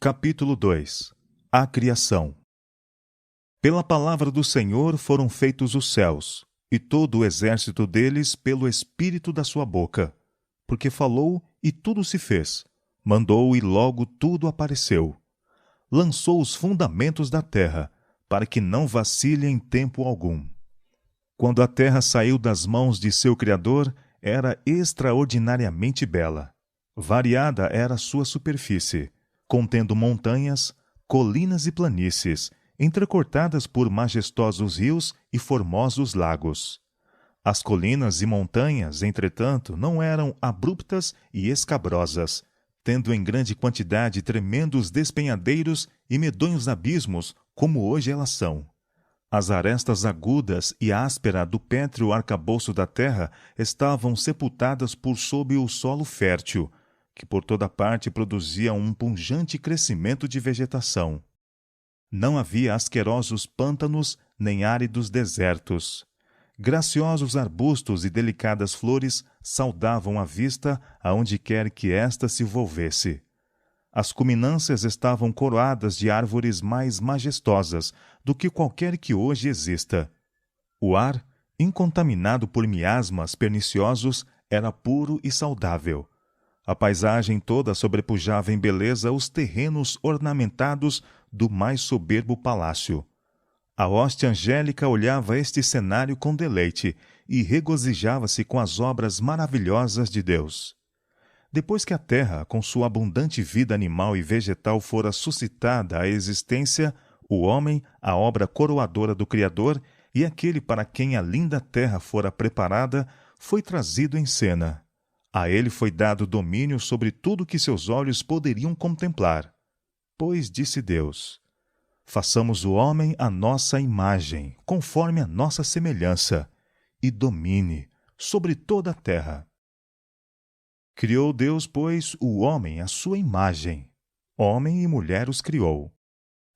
Capítulo 2 A Criação. Pela palavra do Senhor foram feitos os céus, e todo o exército deles pelo espírito da sua boca. Porque falou, e tudo se fez. Mandou, e logo tudo apareceu. Lançou os fundamentos da terra, para que não vacile em tempo algum. Quando a terra saiu das mãos de seu Criador, era extraordinariamente bela. Variada era a sua superfície, contendo montanhas, colinas e planícies, entrecortadas por majestosos rios e formosos lagos. As colinas e montanhas, entretanto, não eram abruptas e escabrosas, tendo em grande quantidade tremendos despenhadeiros e medonhos abismos, como hoje elas são. As arestas agudas e áspera do pétreo arcabouço da terra estavam sepultadas por sob o solo fértil, que por toda parte produzia um pungente crescimento de vegetação. Não havia asquerosos pântanos nem áridos desertos. Graciosos arbustos e delicadas flores saudavam a vista aonde quer que esta se volvesse. As culminâncias estavam coroadas de árvores mais majestosas do que qualquer que hoje exista. O ar, incontaminado por miasmas perniciosos, era puro e saudável. A paisagem toda sobrepujava em beleza os terrenos ornamentados do mais soberbo palácio. A hoste angélica olhava este cenário com deleite e regozijava-se com as obras maravilhosas de Deus. Depois que a terra, com sua abundante vida animal e vegetal, fora suscitada à existência, o homem, a obra coroadora do Criador, e aquele para quem a linda terra fora preparada, foi trazido em cena. A ele foi dado domínio sobre tudo que seus olhos poderiam contemplar. Pois disse Deus: façamos o homem à nossa imagem, conforme a nossa semelhança, e domine sobre toda a terra. Criou Deus, pois, o homem à sua imagem. Homem e mulher os criou.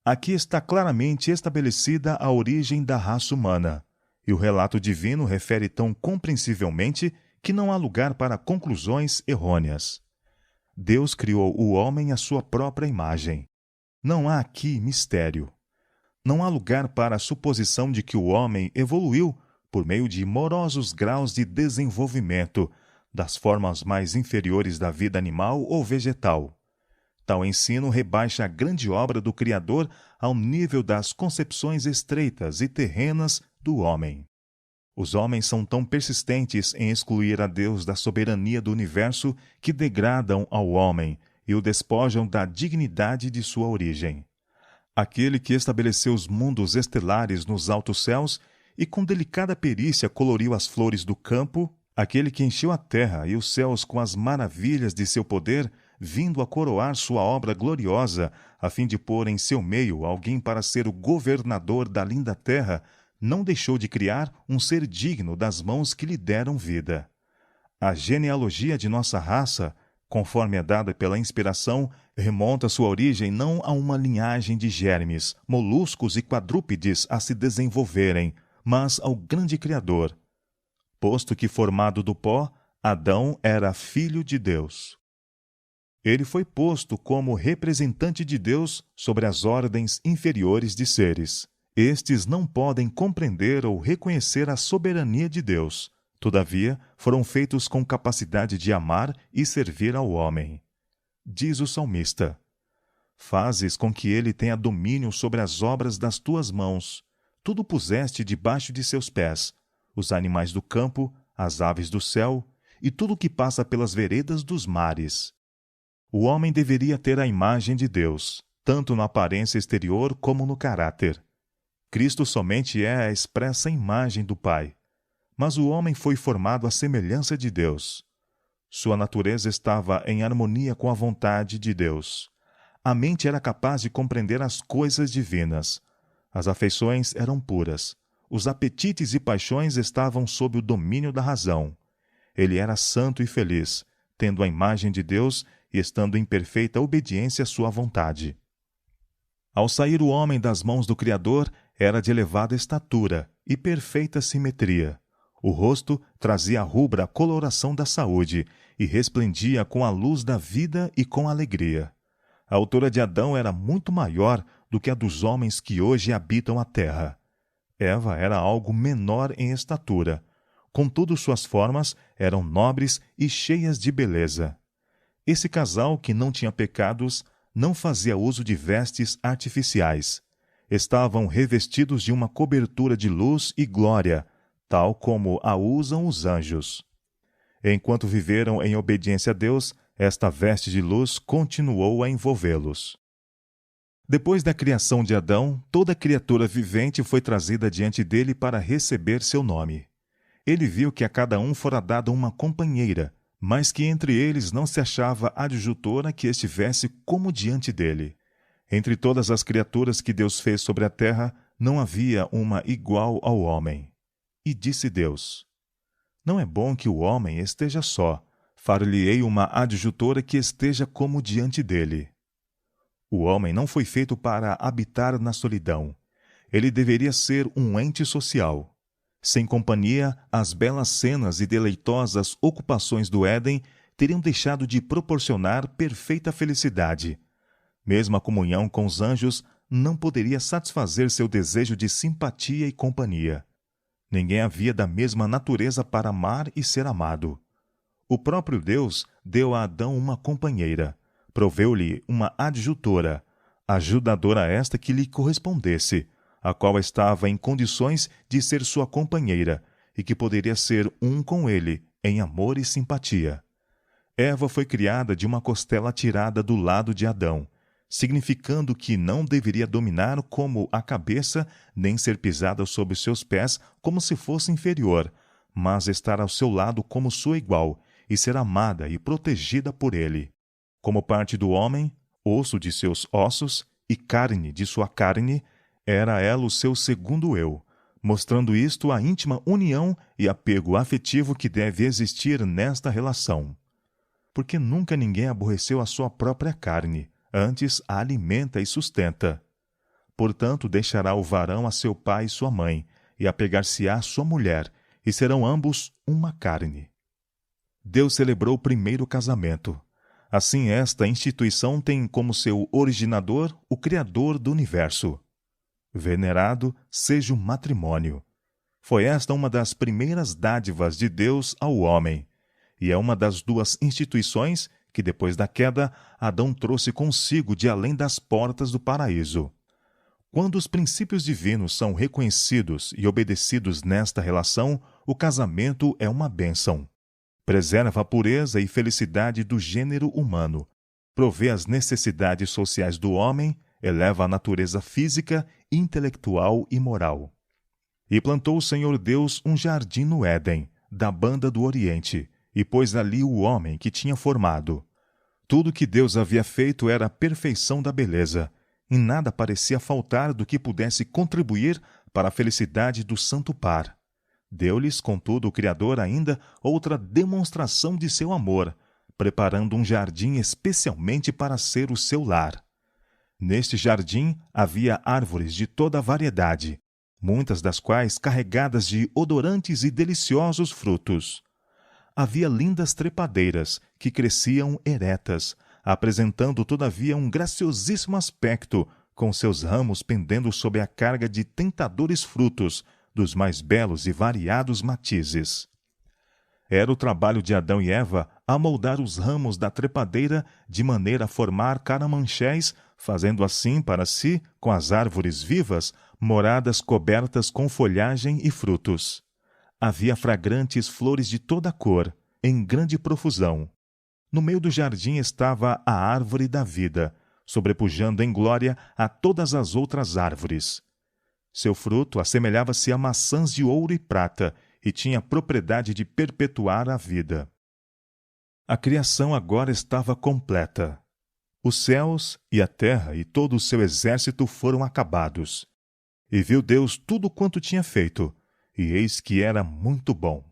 Aqui está claramente estabelecida a origem da raça humana, e o relato divino refere tão compreensivelmente que não há lugar para conclusões errôneas. Deus criou o homem à sua própria imagem. Não há aqui mistério. Não há lugar para a suposição de que o homem evoluiu por meio de morosos graus de desenvolvimento, das formas mais inferiores da vida animal ou vegetal. Tal ensino rebaixa a grande obra do Criador ao nível das concepções estreitas e terrenas do homem. Os homens são tão persistentes em excluir a Deus da soberania do universo que degradam ao homem e o despojam da dignidade de sua origem. Aquele que estabeleceu os mundos estelares nos altos céus e com delicada perícia coloriu as flores do campo, aquele que encheu a terra e os céus com as maravilhas de seu poder, vindo a coroar sua obra gloriosa, a fim de pôr em seu meio alguém para ser o governador da linda terra, não deixou de criar um ser digno das mãos que lhe deram vida. A genealogia de nossa raça, conforme é dada pela inspiração, remonta sua origem não a uma linhagem de germes, moluscos e quadrúpedes a se desenvolverem, mas ao grande Criador. Posto que formado do pó, Adão era filho de Deus. Ele foi posto como representante de Deus sobre as ordens inferiores de seres. Estes não podem compreender ou reconhecer a soberania de Deus. Todavia, foram feitos com capacidade de amar e servir ao homem. Diz o salmista: fazes com que ele tenha domínio sobre as obras das tuas mãos. Tudo puseste debaixo de seus pés, os animais do campo, as aves do céu e tudo que passa pelas veredas dos mares. O homem deveria ter a imagem de Deus, tanto na aparência exterior como no caráter. Cristo somente é a expressa imagem do Pai, mas o homem foi formado à semelhança de Deus. Sua natureza estava em harmonia com a vontade de Deus. A mente era capaz de compreender as coisas divinas. As afeições eram puras. Os apetites e paixões estavam sob o domínio da razão. Ele era santo e feliz, tendo a imagem de Deus e estando em perfeita obediência à sua vontade. Ao sair o homem das mãos do Criador, era de elevada estatura e perfeita simetria. O rosto trazia a rubra coloração da saúde e resplendia com a luz da vida e com alegria. A altura de Adão era muito maior do que a dos homens que hoje habitam a terra. Eva era algo menor em estatura. Contudo, suas formas eram nobres e cheias de beleza. Esse casal, que não tinha pecados, não fazia uso de vestes artificiais. Estavam revestidos de uma cobertura de luz e glória, tal como a usam os anjos. Enquanto viveram em obediência a Deus, esta veste de luz continuou a envolvê-los. Depois da criação de Adão, toda criatura vivente foi trazida diante dele para receber seu nome. Ele viu que a cada um fora dada uma companheira, mas que entre eles não se achava adjutora que estivesse como diante dele. Entre todas as criaturas que Deus fez sobre a terra, não havia uma igual ao homem. E disse Deus: Não é bom que o homem esteja só. Far-lhe-ei uma adjutora que esteja como diante dele. O homem não foi feito para habitar na solidão. Ele deveria ser um ente social. Sem companhia, as belas cenas e deleitosas ocupações do Éden teriam deixado de proporcionar perfeita felicidade. Mesmo a comunhão com os anjos não poderia satisfazer seu desejo de simpatia e companhia. Ninguém havia da mesma natureza para amar e ser amado. O próprio Deus deu a Adão uma companheira, proveu-lhe uma adjutora, ajudadora esta que lhe correspondesse, a qual estava em condições de ser sua companheira e que poderia ser um com ele em amor e simpatia. Eva foi criada de uma costela tirada do lado de Adão, significando que não deveria dominar como a cabeça, nem ser pisada sob seus pés como se fosse inferior, mas estar ao seu lado como sua igual e ser amada e protegida por ele. Como parte do homem, osso de seus ossos e carne de sua carne, era ela o seu segundo eu, mostrando isto a íntima união e apego afetivo que deve existir nesta relação. Porque nunca ninguém aborreceu a sua própria carne, antes a alimenta e sustenta. Portanto, deixará o varão a seu pai e sua mãe, e apegar-se-á à sua mulher, e serão ambos uma carne. Deus celebrou o primeiro casamento. Assim, esta instituição tem como seu originador o Criador do universo. Venerado seja o matrimônio. Foi esta uma das primeiras dádivas de Deus ao homem, e é uma das duas instituições que, depois da queda, Adão trouxe consigo de além das portas do paraíso. Quando os princípios divinos são reconhecidos e obedecidos nesta relação, o casamento é uma bênção. Preserva a pureza e felicidade do gênero humano, provê as necessidades sociais do homem, eleva a natureza física, intelectual e moral. E plantou o Senhor Deus um jardim no Éden, da banda do Oriente, e pôs ali o homem que tinha formado. Tudo que Deus havia feito era a perfeição da beleza, e nada parecia faltar do que pudesse contribuir para a felicidade do santo par. Deu-lhes, contudo, o Criador ainda outra demonstração de seu amor, preparando um jardim especialmente para ser o seu lar. Neste jardim havia árvores de toda a variedade, muitas das quais carregadas de odorantes e deliciosos frutos. Havia lindas trepadeiras que cresciam eretas, apresentando todavia um graciosíssimo aspecto, com seus ramos pendendo sob a carga de tentadores frutos, dos mais belos e variados matizes. Era o trabalho de Adão e Eva amoldar os ramos da trepadeira de maneira a formar caramanchés, fazendo assim para si, com as árvores vivas, moradas cobertas com folhagem e frutos. Havia fragrantes flores de toda a cor, em grande profusão. No meio do jardim estava a árvore da vida, sobrepujando em glória a todas as outras árvores. Seu fruto assemelhava-se a maçãs de ouro e prata, e tinha propriedade de perpetuar a vida. A criação agora estava completa. Os céus e a terra e todo o seu exército foram acabados. E viu Deus tudo quanto tinha feito, e eis que era muito bom.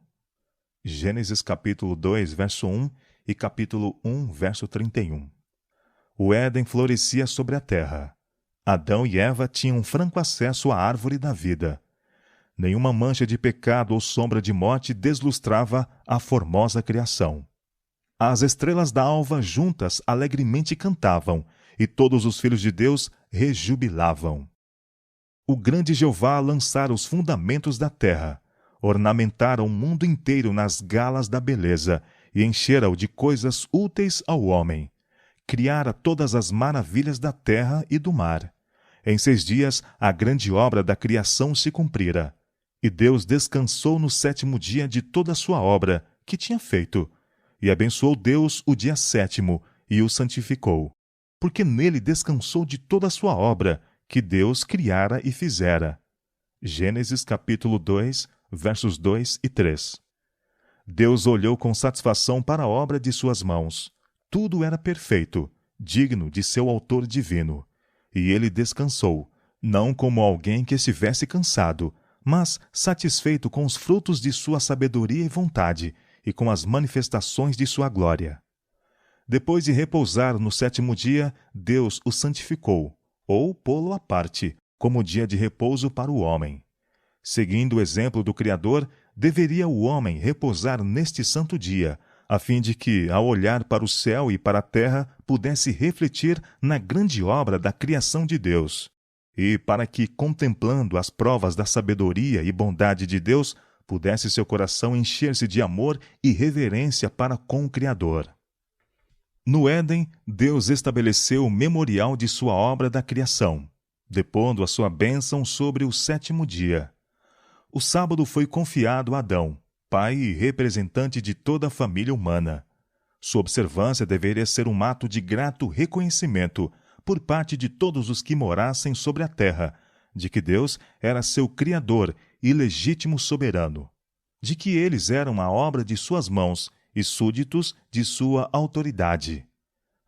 Gênesis capítulo 2, verso 1 e capítulo 1, verso 31. O Éden florescia sobre a terra. Adão e Eva tinham franco acesso à árvore da vida. Nenhuma mancha de pecado ou sombra de morte deslustrava a formosa criação. As estrelas da alva juntas alegremente cantavam, e todos os filhos de Deus rejubilavam. O grande Jeová lançara os fundamentos da terra, ornamentara o mundo inteiro nas galas da beleza e enchera-o de coisas úteis ao homem. Criara todas as maravilhas da terra e do mar. Em 6 dias a grande obra da criação se cumprira. E Deus descansou no 7º dia de toda a sua obra que tinha feito. E abençoou Deus o dia 7º e o santificou, porque nele descansou de toda a sua obra que Deus criara e fizera. Gênesis capítulo 2, versos 2 e 3. Deus olhou com satisfação para a obra de suas mãos. Tudo era perfeito, digno de seu autor divino. E ele descansou, não como alguém que estivesse cansado, mas satisfeito com os frutos de sua sabedoria e vontade, e com as manifestações de sua glória. Depois de repousar no 7º dia, Deus o santificou, ou pô-lo à parte, como dia de repouso para o homem. Seguindo o exemplo do Criador, deveria o homem repousar neste santo dia, a fim de que, ao olhar para o céu e para a terra, pudesse refletir na grande obra da criação de Deus. E para que, contemplando as provas da sabedoria e bondade de Deus, pudesse seu coração encher-se de amor e reverência para com o Criador. No Éden, Deus estabeleceu o memorial de sua obra da criação, depondo a sua bênção sobre o 7º dia. O sábado foi confiado a Adão, pai e representante de toda a família humana. Sua observância deveria ser um ato de grato reconhecimento por parte de todos os que morassem sobre a terra, de que Deus era seu Criador e legítimo soberano, de que eles eram a obra de suas mãos e súditos de sua autoridade.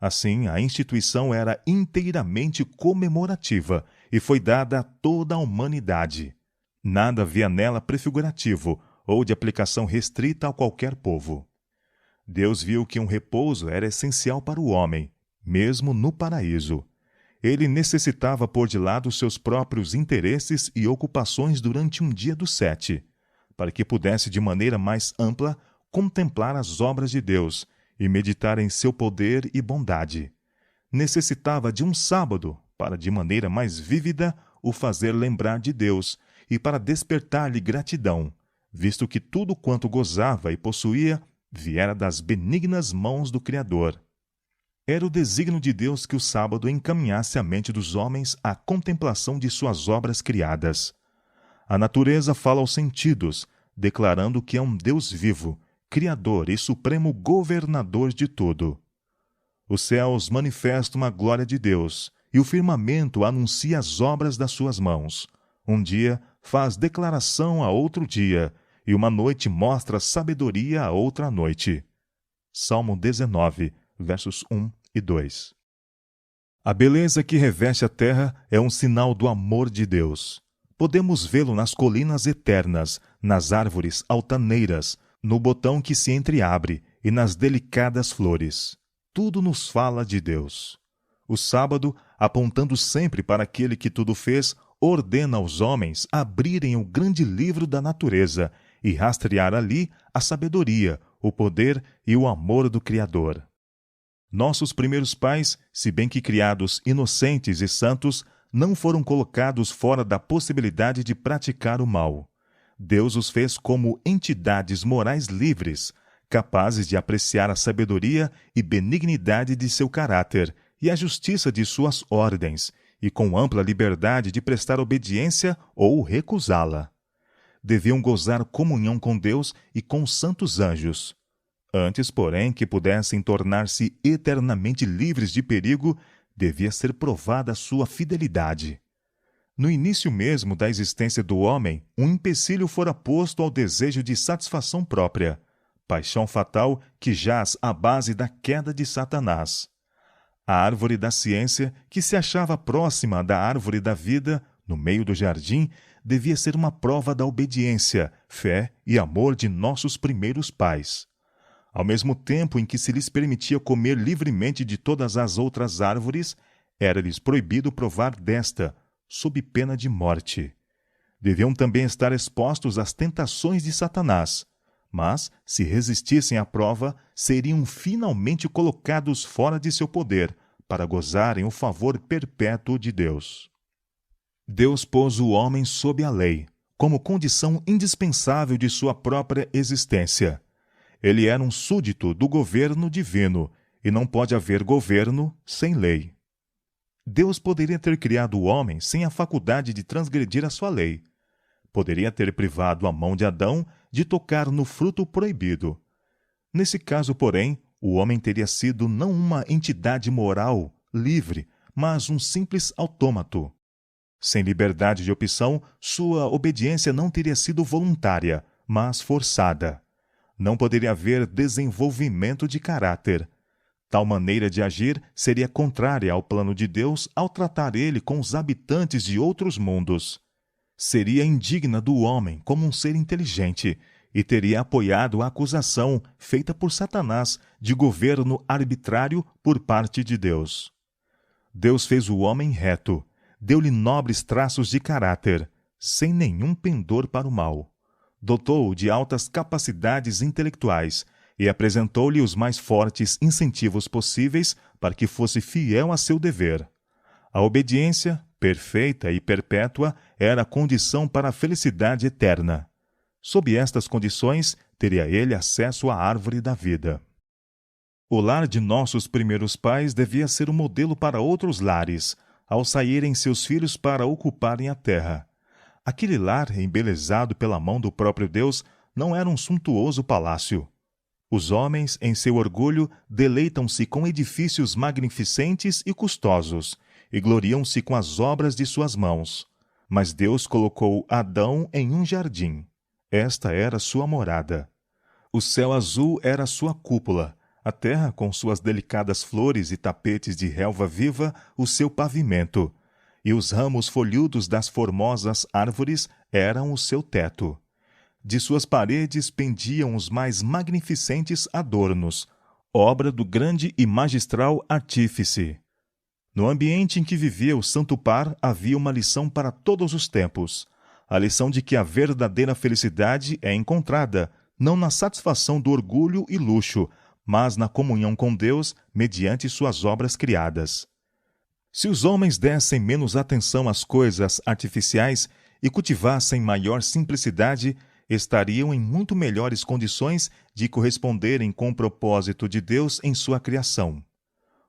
Assim, a instituição era inteiramente comemorativa e foi dada a toda a humanidade. Nada havia nela prefigurativo ou de aplicação restrita a qualquer povo. Deus viu que um repouso era essencial para o homem, mesmo no paraíso. Ele necessitava pôr de lado seus próprios interesses e ocupações durante um dia dos 7, para que pudesse de maneira mais ampla contemplar as obras de Deus e meditar em seu poder e bondade. Necessitava de um sábado para, de maneira mais vívida, o fazer lembrar de Deus e para despertar-lhe gratidão, visto que tudo quanto gozava e possuía viera das benignas mãos do Criador. Era o desígnio de Deus que o sábado encaminhasse a mente dos homens à contemplação de suas obras criadas. A natureza fala aos sentidos, declarando que é um Deus vivo, Criador e supremo governador de tudo. Os céus manifestam a glória de Deus, e o firmamento anuncia as obras das suas mãos. Um dia faz declaração a outro dia, e uma noite mostra sabedoria a outra noite. Salmo 19, versos 1 e 2. A beleza que reveste a terra é um sinal do amor de Deus. Podemos vê-lo nas colinas eternas, nas árvores altaneiras, no botão que se entreabre e nas delicadas flores. Tudo nos fala de Deus. O sábado, apontando sempre para aquele que tudo fez, ordena aos homens abrirem o grande livro da natureza e rastrear ali a sabedoria, o poder e o amor do Criador. Nossos primeiros pais, se bem que criados inocentes e santos, não foram colocados fora da possibilidade de praticar o mal. Deus os fez como entidades morais livres, capazes de apreciar a sabedoria e benignidade de seu caráter e a justiça de suas ordens, e com ampla liberdade de prestar obediência ou recusá-la. Deviam gozar comunhão com Deus e com os santos anjos. Antes, porém, que pudessem tornar-se eternamente livres de perigo, devia ser provada a sua fidelidade. No início mesmo da existência do homem, um empecilho fora posto ao desejo de satisfação própria, paixão fatal que jaz à base da queda de Satanás. A árvore da ciência, que se achava próxima da árvore da vida, no meio do jardim, devia ser uma prova da obediência, fé e amor de nossos primeiros pais. Ao mesmo tempo em que se lhes permitia comer livremente de todas as outras árvores, era-lhes proibido provar desta, sob pena de morte. Deviam também estar expostos às tentações de Satanás, mas, se resistissem à prova, seriam finalmente colocados fora de seu poder, para gozarem o favor perpétuo de Deus. Deus pôs o homem sob a lei, como condição indispensável de sua própria existência. Ele era um súdito do governo divino, e não pode haver governo sem lei. Deus poderia ter criado o homem sem a faculdade de transgredir a sua lei. Poderia ter privado a mão de Adão de tocar no fruto proibido. Nesse caso, porém, o homem teria sido não uma entidade moral, livre, mas um simples autômato. Sem liberdade de opção, sua obediência não teria sido voluntária, mas forçada. Não poderia haver desenvolvimento de caráter. Tal maneira de agir seria contrária ao plano de Deus ao tratar ele com os habitantes de outros mundos. Seria indigna do homem como um ser inteligente e teria apoiado a acusação feita por Satanás de governo arbitrário por parte de Deus. Deus fez o homem reto, deu-lhe nobres traços de caráter, sem nenhum pendor para o mal. Dotou-o de altas capacidades intelectuais e apresentou-lhe os mais fortes incentivos possíveis para que fosse fiel a seu dever. A obediência, perfeita e perpétua, era a condição para a felicidade eterna. Sob estas condições, teria ele acesso à árvore da vida. O lar de nossos primeiros pais devia ser um modelo para outros lares, ao saírem seus filhos para ocuparem a terra. Aquele lar, embelezado pela mão do próprio Deus, não era um suntuoso palácio. Os homens, em seu orgulho, deleitam-se com edifícios magnificentes e custosos, e gloriam-se com as obras de suas mãos. Mas Deus colocou Adão em um jardim. Esta era sua morada. O céu azul era sua cúpula, a terra, com suas delicadas flores e tapetes de relva viva, o seu pavimento, e os ramos folhudos das formosas árvores eram o seu teto. De suas paredes pendiam os mais magnificentes adornos, obra do grande e magistral artífice. No ambiente em que vivia o Santo Par havia uma lição para todos os tempos, a lição de que a verdadeira felicidade é encontrada, não na satisfação do orgulho e luxo, mas na comunhão com Deus mediante suas obras criadas. Se os homens dessem menos atenção às coisas artificiais e cultivassem maior simplicidade, estariam em muito melhores condições de corresponderem com o propósito de Deus em sua criação.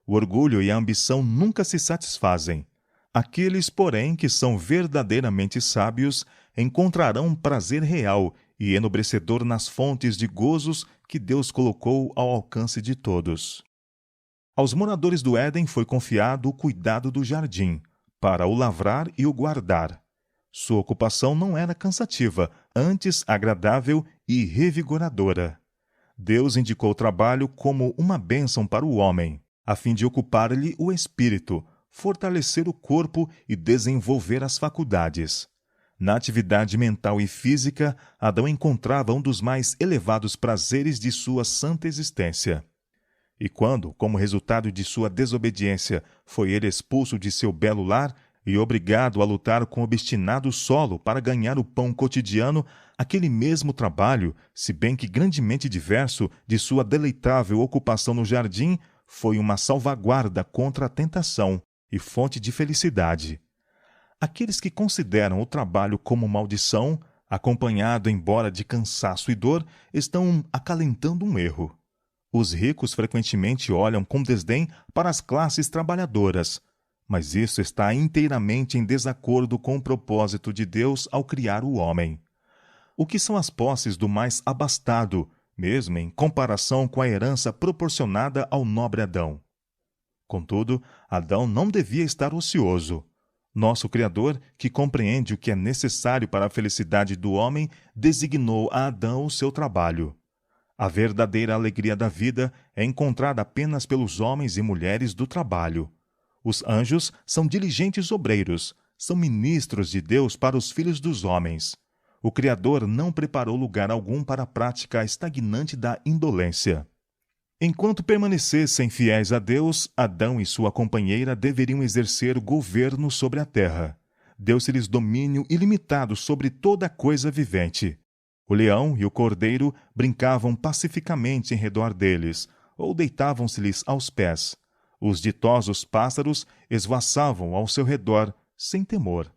O orgulho e a ambição nunca se satisfazem. Aqueles, porém, que são verdadeiramente sábios encontrarão prazer real e enobrecedor nas fontes de gozos que Deus colocou ao alcance de todos. Aos moradores do Éden foi confiado o cuidado do jardim, para o lavrar e o guardar. Sua ocupação não era cansativa, antes agradável e revigoradora. Deus indicou o trabalho como uma bênção para o homem, a fim de ocupar-lhe o espírito, fortalecer o corpo e desenvolver as faculdades. Na atividade mental e física, Adão encontrava um dos mais elevados prazeres de sua santa existência. E quando, como resultado de sua desobediência, foi ele expulso de seu belo lar e obrigado a lutar com o obstinado solo para ganhar o pão cotidiano, aquele mesmo trabalho, se bem que grandemente diverso de sua deleitável ocupação no jardim, foi uma salvaguarda contra a tentação e fonte de felicidade. Aqueles que consideram o trabalho como maldição, acompanhado embora de cansaço e dor, estão acalentando um erro. Os ricos frequentemente olham com desdém para as classes trabalhadoras, mas isso está inteiramente em desacordo com o propósito de Deus ao criar o homem. O que são as posses do mais abastado, mesmo em comparação com a herança proporcionada ao nobre Adão? Contudo, Adão não devia estar ocioso. Nosso Criador, que compreende o que é necessário para a felicidade do homem, designou a Adão o seu trabalho. A verdadeira alegria da vida é encontrada apenas pelos homens e mulheres do trabalho. Os anjos são diligentes obreiros, são ministros de Deus para os filhos dos homens. O Criador não preparou lugar algum para a prática estagnante da indolência. Enquanto permanecessem fiéis a Deus, Adão e sua companheira deveriam exercer governo sobre a terra. Deu-se-lhes domínio ilimitado sobre toda coisa vivente. O leão e o cordeiro brincavam pacificamente em redor deles, ou deitavam-se-lhes aos pés. Os ditosos pássaros esvoaçavam ao seu redor, sem temor.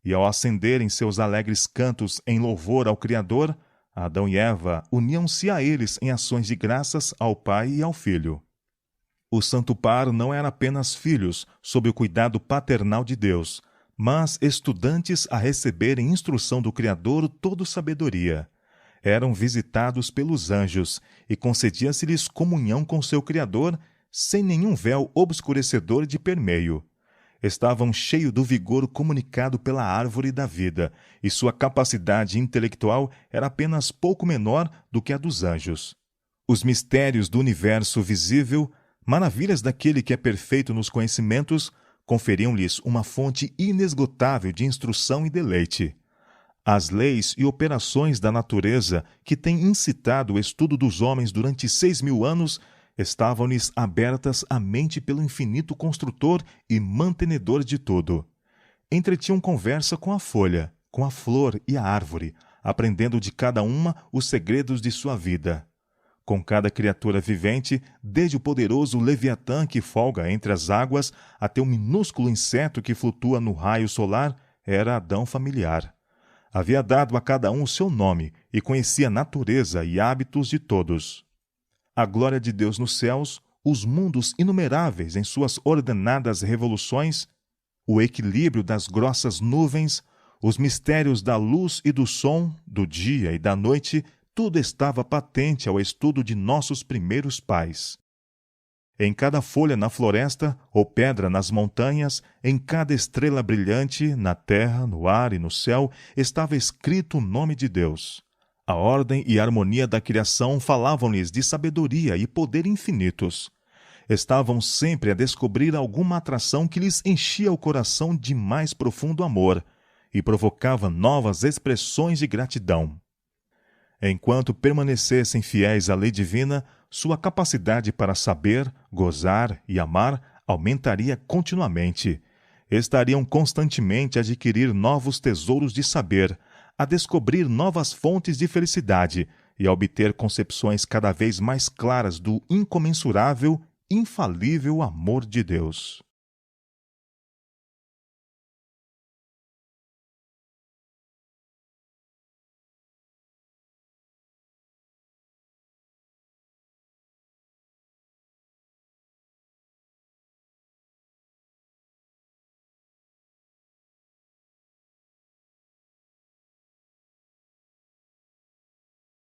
E ao acenderem seus alegres cantos em louvor ao Criador, Adão e Eva uniam-se a eles em ações de graças ao Pai e ao Filho. O santo par não era apenas filhos sob o cuidado paternal de Deus, mas estudantes a receberem instrução do Criador toda sabedoria. Eram visitados pelos anjos e concedia-se-lhes comunhão com seu Criador sem nenhum véu obscurecedor de permeio. Estavam cheios do vigor comunicado pela árvore da vida, e sua capacidade intelectual era apenas pouco menor do que a dos anjos. Os mistérios do universo visível, maravilhas daquele que é perfeito nos conhecimentos, conferiam-lhes uma fonte inesgotável de instrução e deleite. As leis e operações da natureza que têm incitado o estudo dos homens durante 6.000 anos estavam-lhes abertas à mente pelo infinito construtor e mantenedor de tudo. Entretinham conversa com a folha, com a flor e a árvore, aprendendo de cada uma os segredos de sua vida. Com cada criatura vivente, desde o poderoso Leviatã que folga entre as águas até o minúsculo inseto que flutua no raio solar, era Adão familiar. Havia dado a cada um o seu nome e conhecia a natureza e hábitos de todos. A glória de Deus nos céus, os mundos inumeráveis em suas ordenadas revoluções, o equilíbrio das grossas nuvens, os mistérios da luz e do som, do dia e da noite, tudo estava patente ao estudo de nossos primeiros pais. Em cada folha na floresta ou pedra nas montanhas, em cada estrela brilhante, na terra, no ar e no céu, estava escrito o nome de Deus. A ordem e a harmonia da criação falavam-lhes de sabedoria e poder infinitos. Estavam sempre a descobrir alguma atração que lhes enchia o coração de mais profundo amor e provocava novas expressões de gratidão. Enquanto permanecessem fiéis à lei divina, sua capacidade para saber, gozar e amar aumentaria continuamente. Estariam constantemente a adquirir novos tesouros de saber, a descobrir novas fontes de felicidade e a obter concepções cada vez mais claras do incomensurável, infalível amor de Deus.